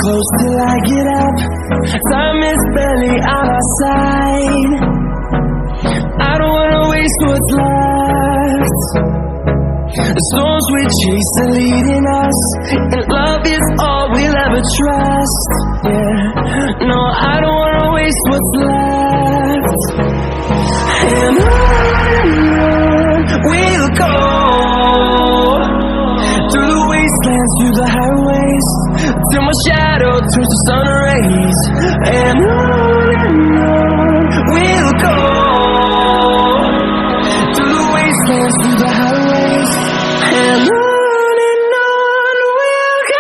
close till I get up. Time is barely on our side. I don't wanna waste what's left. The storms we chase are leading us, and love is all we'll ever trust. Yeah, no, I don't wanna waste what's left. And on we'll go, through the wastelands, through the highways, till my shadow turns to sun rays. And on we'll go, through the wastelands, through the highways, and on we'll go.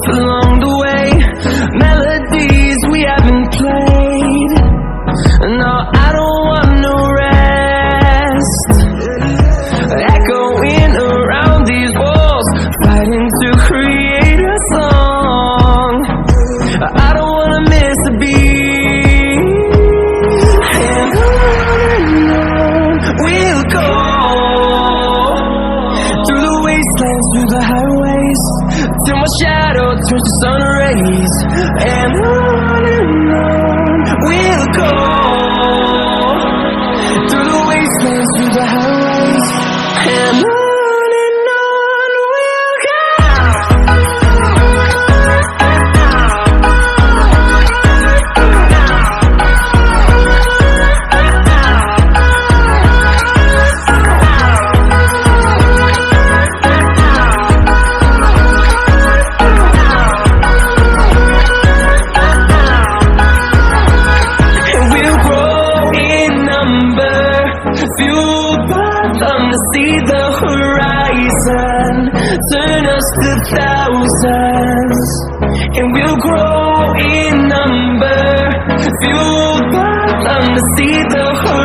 Along the way, melodies we haven't played. No, I don't want no rest. Echoing around these walls, fighting to create a song. I don't wanna miss a beat. And on we'll go, through the wastelands, through the highways, till my shadow turns to sun rays. And on we'll go, through the wastelands, through the highways, and on we'll go. Fueled by them to see the horizon, turn us to thousands, and we'll grow in number. Fueled by them to see the horizon.